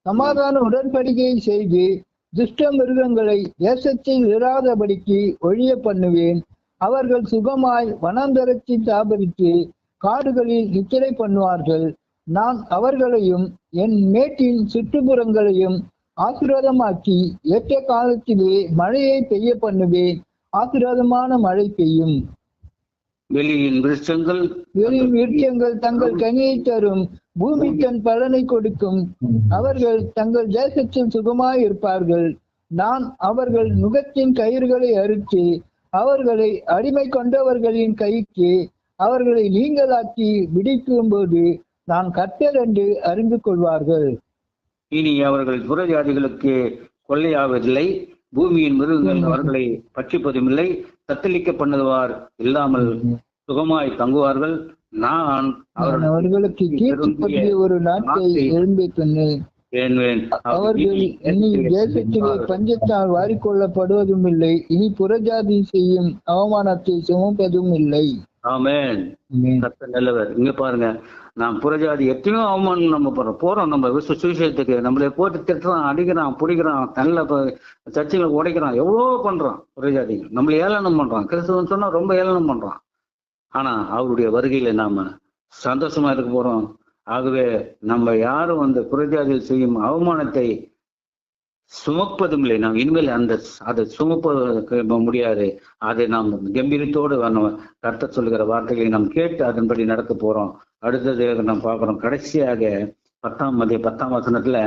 சமாதான உடன்படிக்கையை செய்து துஷ்ட மிருகங்களை தேசத்தில் இராதபடிக்கு ஒழிய பண்ணுவேன். அவர்கள் சுகமாய் வனாந்தரத்தில் தாபரித்து காடுகளில் நித்திரை பண்ணுவார்கள். நான் அவர்களையும் என் மேட்டின் சுற்றுப்புறங்களையும் ஆசீர்வாதமாக்கி ஏற்ற காலத்திலே மழையை பெய்ய பண்ணுவேன். ஆசீர்வாதமான மழை பெய்யும். வெளியின் விருட்சங்கள் தங்கள் கனியை தரும், பூமி தன் பலனை கொடுக்கும். அவர்கள் தங்கள் தேசத்தில் சுகமாய் இருப்பார்கள். நான் அவர்கள் நுகத்தின் கயிறுகளை அறுத்து அவர்களை அடிமை கொண்டவர்களின் கைக்கு அவர்களை நீங்களாக்கி விடுவிக்கும் போது நான் கர்த்தர் என்று அறிந்து கொள்வார்கள். இனி அவர்கள் புறஜாதிகளுக்கு கொள்ளையாவதில்லை, பூமியின் மிருகங்கள் அவர்களை பட்சிப்பதும் இல்லை, தத்தளிக்க பண்ணுவார் இல்லாமல் சுகமாய் தங்குவார்கள். நான் அவர்களுக்கு கீர்த்தி ஒரு நாட்டை எழும்பி சொன்னேன். அவர்கள் இனி தேசத்திலே பஞ்சத்தால் வாரிக்கொள்ளப்படுவதும் இல்லை, இனி புறஜாதி செய்யும் அவமானத்தை சுமப்பதும் இல்லை. ஆமென். நல்லவர். இங்க பாருங்க, நாம் புறஜாதி எத்தனையோ அவமானம் நம்ம போறோம். நம்ம சுவிசேஷத்துக்கு நம்மளை போட்டு திட்டுறான், அடிக்கிறான், பிடிக்கிறான், நல்ல சர்ச்சைகளை உடைக்கிறான், எவ்வளோ பண்றான். புறஜாதிகள் நம்மளை ஏளனம் பண்றான். கிறிஸ்துவன் சொன்னா ரொம்ப ஏளனம் பண்றான். ஆனா அவருடைய வருகையில நாம சந்தோஷமா இருக்க போறோம். ஆகவே நம்ம யாரும் அந்த புறஜாதியில் செய்யும் அவமானத்தை சுமப்பதும் இல்லை. நாம் இனிமேல் அதை சுமப்ப முடியாது. அதை நாம் கம்பீரத்தோடு கர்த்தர் சொல்லுகிற வார்த்தைகளை நாம் கேட்டு அதன்படி நடக்க போறோம். அடுத்தது நாம் பார்க்கிறோம். கடைசியாக 10ஆம் வசனத்துல,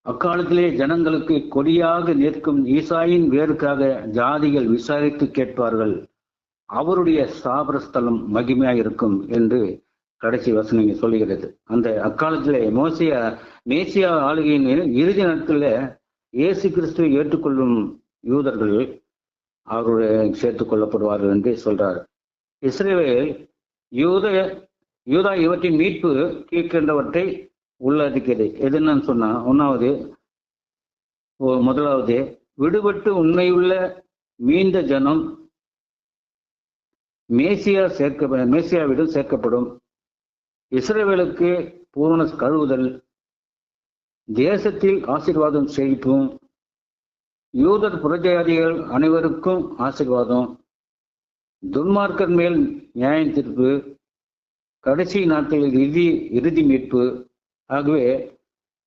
அக்காலத்திலே ஜனங்களுக்கு கொடியாக நிற்கும் ஈசாயின் வேருக்காக ஜாதிகள் விசாரித்து கேட்பார்கள், அவருடைய ஸ்தாபனஸ்தலம் மகிமையாக இருக்கும் என்று கடைசி வசனம் சொல்லுகிறது. அந்த அக்காலத்திலே மேசியா ஆளுகையின் இறுதி நாட்களில் இயேசு கிறிஸ்துவை ஏற்றுக்கொள்ளும் யூதர்கள் அவருடைய சேர்த்துக் கொள்ளப்படுவார்கள் என்று சொல்றார். இஸ்ரவேல் யூதா இவற்றின் மீட்பு கீழ்கின்றவற்றை உள்ளடக்கியது. எதுன்னு சொன்னா, முதலாவது விடுபட்டு உண்மையுள்ள மீண்ட ஜனம் மேசியாவிடம் சேர்க்கப்படும். இஸ்ரவேலுக்கு பூரண கழுவுதல், தேசத்தில் ஆசீர்வாதம் செழிப்பும், யூதர் புறஜாதிகள் அனைவருக்கும் ஆசீர்வாதம், துன்மார்க்கர் மேல் நியாய தீர்ப்பு, கடைசி நாட்களில் இறுதி மீட்பு. ஆகவே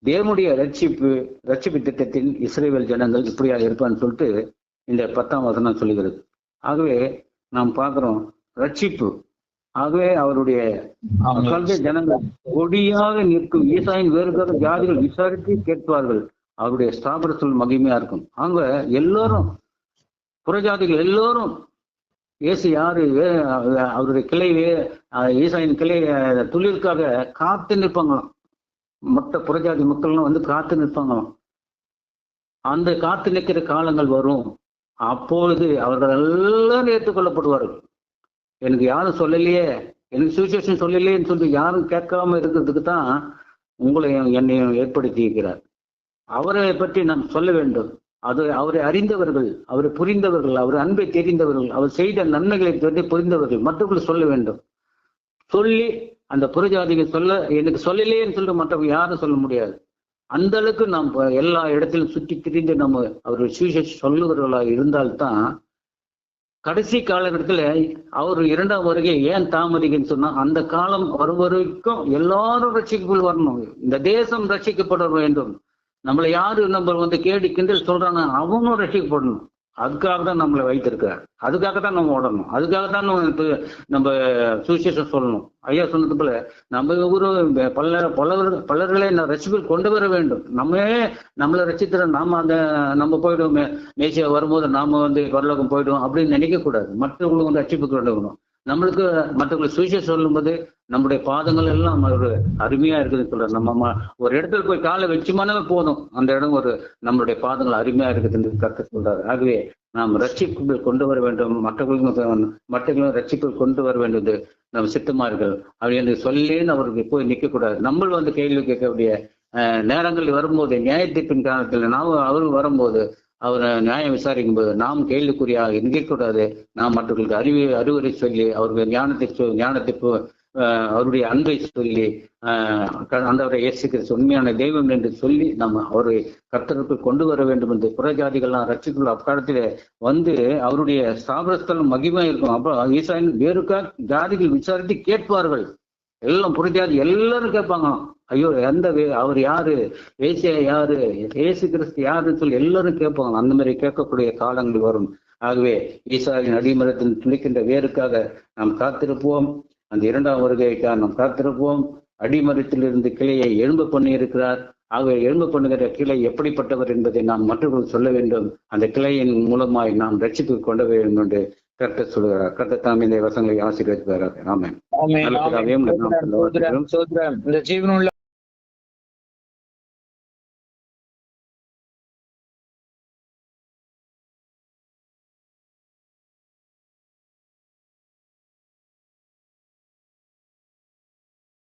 தேவனுடைய ரட்சிப்பு திட்டத்தின் இஸ்ரவேல் ஜனங்கள் இப்படியாக இருப்பான்னு சொல்லிட்டு இந்த 10ஆம் வசனம் சொல்லுகிறது. ஆகவே நாம் பார்க்கிறோம், ரட்சிப்பு ஆகவே அவருடைய ஜனங்கள் கொடியாக நிற்கும் ஈசாயின் வேறுக்காக ஜாதிகள் விசாரித்து கேட்பார்கள். அவருடைய ஸ்தாபன சொல் மகிமையா இருக்கும். அங்க எல்லாரும் புறஜாதிகள் எல்லோரும் இயேசு யாரு, அவருடைய கிளை, ஈசாயின் கிளை துளிர்க்காக காத்து நிற்பாங்களாம். மற்ற புறஜாதி மக்கள்லாம் வந்து காத்து நிற்பாங்களாம். அந்த காத்து நிற்கிற காலங்கள் வரும். அப்பொழுது அவர்கள் எல்லாரும் ஏற்றுக்கொள்ளப்படுவார்கள். எனக்கு யாரும் சொல்லலையே, எனக்கு சுவிசேஷம் சொல்லலையேன்னு சொல்லி யாரும் கேட்காம இருக்கிறதுக்கு தான் உங்களையும் என்னையும் ஏற்படுத்தி இருக்கிறார். அவரை பற்றி நாம் சொல்ல வேண்டும். அது அவரை அறிந்தவர்கள், அவரை புரிந்தவர்கள், அவர் அன்பை தெரிந்தவர்கள், அவர் செய்த நன்மைகளை பற்றி புரிந்தவர்கள் மற்றவர்கள் சொல்ல வேண்டும். சொல்லி அந்த புறஜாதிகள் சொல்ல எனக்கு சொல்லலையேன்னு சொல்லிட்டு மற்றவங்க யாரும் சொல்ல முடியாது. அந்த அளவுக்கு நாம் எல்லா இடத்திலும் சுற்றி திரிந்து நம்ம அவர் சுவிசேஷம் சொல்லுகிறவர்களாக இருந்தால்தான் கடைசி காலகட்டத்துல அவர் 2ஆம் வருகை ஏன் தாமதிக்குன்னு சொன்னா, அந்த காலம் வரும் வரைக்கும் எல்லாரும் ரட்சிக்குள் வரணும். இந்த தேசம் ரட்சிக்கப்பட வேண்டும். நம்மளை யாரு நம்ம வந்து கேடி கிண்டல் சொல்றாங்க, அவங்களும் ரட்சிக்கப்படணும். அதுக்காக தான் நம்மளை வைத்திருக்காரு. அதுக்காக தான் நம்ம ஓடணும். அதுக்காக தான் நம்ம சுவிசேஷம் சொல்லணும். ஐயா சொன்னது போல நம்ம ஒரு பலர்களை ரட்சிப்பில் கொண்டு வர வேண்டும். நம்மளை ரட்சித்துற நாம நம்ம போயிடுவோம், மேசியா வரும்போது நாம வந்து பரலோகம் போயிடுவோம் அப்படின்னு நினைக்க கூடாது. மற்றவங்களுக்கு வந்து ரட்சிப்பு கொண்டு வரணும். நம்மளுக்கு மற்றவங்களுக்கு சுவிசேஷம் சொல்லும்போது நம்முடைய பாதங்கள் எல்லாம் ஒரு அருமையா இருக்குதுன்னு சொல்றாரு. நம்ம ஒரு இடத்துல போய் காலை வச்சுமானே போதும், அந்த இடம் ஒரு நம்மளுடைய பாதங்கள் அருமையா இருக்குதுன்னு கருத்து சொல்றாரு. ஆகவே நாம் ரட்சிப்புகள் கொண்டு வர வேண்டும், மற்றவர்களும் ரட்சிப்புகள் கொண்டு வர வேண்டியது நம்ம சித்தமார்கள். அப்படி என்று சொல்லேன்னு அவருக்கு போய் நிற்க கூடாது. நம்ம வந்து கேள்வி கேட்கக்கூடிய நேரங்கள் வரும்போது, நியாயத்தீர்ப்பின் காலத்தில் அவர்கள் வரும்போது அவர் நியாயம் விசாரிக்கும் போது நாம் கேள்விக்குறியாக இருக்கக்கூடாது. நாம் மற்றவர்களுக்கு அறிவுரை சொல்லி அவர்கள் ஞானத்தை அவருடைய அன்பை சொல்லி ஆண்டவரை இயேசுகிற உண்மையான தெய்வம் என்று சொல்லி நம்ம அவரை கர்த்தருக்குள் கொண்டு வர வேண்டும் என்று புறஜாதிகள்லாம் ரட்சிக்குள்ள அக்காலத்திலே வந்து அவருடைய ஸ்தாபனஸ்தலம் மகிமை இருக்கும். அப்போ ஈசாயின் வேறுக்கா ஜாதிகள் விசாரித்து கேட்பார்கள். எல்லாம் புறஜாதி எல்லாரும் கேட்பாங்க, ஐயோ அவர் யாரு, ஏசியா யாரு, ஏசு கிறிஸ்து யாருன்னு சொல்லி எல்லாரும் கேட்பாங்க. அந்த மாதிரி கேட்கக்கூடிய காலங்கள் வரும். ஆகவே ஈசாயின் அடிமரத்தில் துளிக்கின்ற வேருக்காக நாம் காத்திருப்போம். அந்த 2ஆம் வருகைக்காக நாம் காத்திருப்போம். அடிமரத்திலிருந்து கிளையை எழும்ப பண்ணி இருக்கிறார். ஆகவே எழும்ப பண்ணுகிற கிளை எப்படிப்பட்டவர் என்பதை நாம் மற்றவர்கள் சொல்ல வேண்டும். அந்த கிளையின் மூலமாய் நாம் ரட்சிப்பு கொண்டு வேண்டும் என்று கர்த்தர் சொல்கிறார். கர்த்தர் தாம் இந்த வசனங்களை ஆசீர்வதிப்பார். ஆமென். இந்த ஜீவனுள்ள